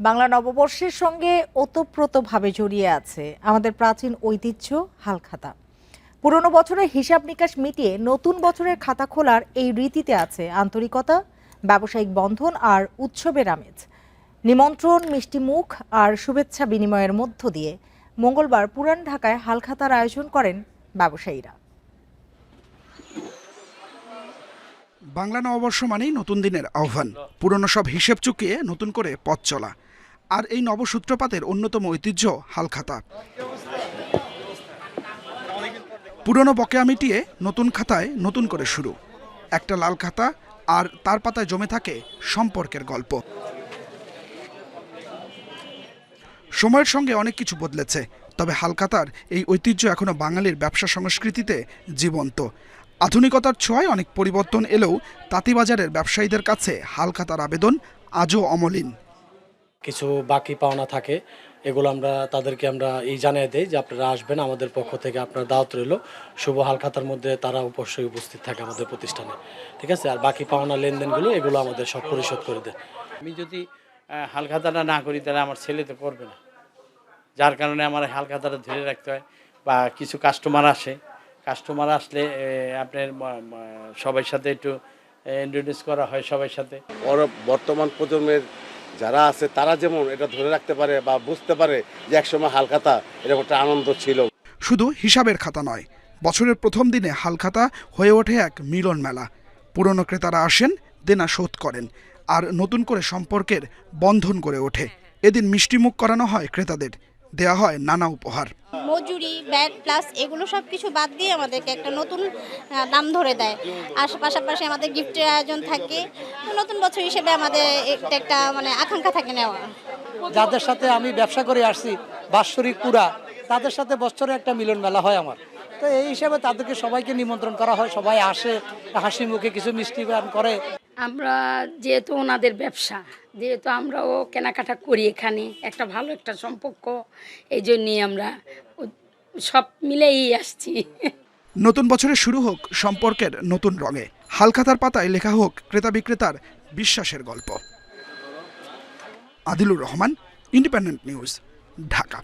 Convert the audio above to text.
বাংলা নববর্ষের সঙ্গে ওতপ্রোতভাবে জড়িয়ে আছে আমাদের প্রাচীন ঐতিহ্য হালখাতা। পুরনো বছরের হিসাব নিকাশ মিটিয়ে নতুন বছরের খাতা খোলার এই রীতিতে আছে আন্তরিকতা, ব্যবসায়িক বন্ধন আর উৎসবের আমেজ। নিমন্ত্রণ, মিষ্টি মুখ আর শুভেচ্ছা বিনিময়ের মধ্য দিয়ে মঙ্গলবার পুরান ঢাকায় হালখাতার আয়োজন করেন ব্যবসায়ীরা। বাংলা নববর্ষ মানেই নতুন দিনের আহ্বান, পুরনো সব হিসেব চুকিয়ে নতুন করে পথ চলা। আর এই নবসূত্রপাতের অন্যতম ঐতিহ্য হালখাতা। পুরনো বকেয়া মিটিয়ে নতুন খাতায় নতুন করে শুরু। একটা লাল খাতা আর তার পাতায় জমে থাকে সম্পর্কের গল্প। সময়ের সঙ্গে অনেক কিছু বদলেছে, তবে হালখাতার এই ঐতিহ্য এখনো বাঙালির ব্যবসা সংস্কৃতিতে জীবন্ত। আধুনিকতার ছোঁয়ায় অনেক পরিবর্তন এলেও তাঁতিবাজারের ব্যবসায়ীদের কাছে হালখাতার আবেদন আজও অমলিন। কিছু বাকি পাওনা থাকে, এগুলো তাদেরকে এই জানিয়ে দেই যে আপনারা আসবেন, আমাদের পক্ষ থেকে আপনার দাওয়াত রইল। শুভ হালখাতার মধ্যে তারা অবশ্যই উপস্থিত থাকে আমাদের প্রতিষ্ঠানে, ঠিক আছে। আর বাকি পাওনা লেনদেনগুলো এগুলো আমাদের সব পরিশোধ করে দেয়। আমি যদি হালখাতাটা না করি তাহলে আমার ছেলে তো করবে না, যার কারণে আমার হালখাতাটা ধরে রাখতে হয়। বা কিছু কাস্টমার আসলে আপনার সবার সাথে একটু ইন্ট্রোডিউস করা হয় সবার সাথে। বর্তমান প্রজন্মের যারা আছে তারা যেমন এটা ধরে রাখতে পারে বা বুঝতে পারে যে একসময় হালখাতা এরকম একটা আনন্দ ছিল। শুধু হিসাবের খাতা নয়, বছরের প্রথম দিনে হালখাতা হয়ে ওঠে এক মিলন মেলা। পুরনো ক্রেতারা আসেন, দেনা শোধ করেন, আর নতুন করে সম্পর্কের বন্ধন গড়ে ওঠে। এদিন মিষ্টিমুখ করানো হয় ক্রেতাদের, দেয়া হয় নানা উপহার। মজুরি, ব্যাট প্লাস এগুলো সব কিছু বাদ দিয়ে আমাদেরকে একটা নতুন দাম ধরে দেয়। আর পাশাপাশি আমাদের গিফটের আয়োজন থাকে। নতুন বছর হিসেবে আমাদের একটা আকাঙ্ক্ষা থাকে নেওয়া। যাদের সাথে আমি ব্যবসা করে আসছি বাৎসরিক পুরা, তাদের সাথে বছরে একটা মিলন মেলা হয় আমার। তো এই হিসাবে তাদেরকে সবাইকে নিমন্ত্রণ করা হয়, সবাই আসে, হাসি মুখে কিছু মিষ্টি পান করে। আমরা যেহেতু ওনাদের ব্যবসা, যেহেতু আমরাও কেনাকাটা করি, এখানে একটা ভালো একটা সম্পর্ক, এই জন্যই আমরা সব মিলেই আসছি। নতুন বছরে শুরু হোক সম্পর্কের নতুন রঙে। হালখাতার পাতায় লেখা হোক ক্রেতা বিক্রেতার বিশ্বাসের গল্প। Adilur Rahman, independent news, Dhaka.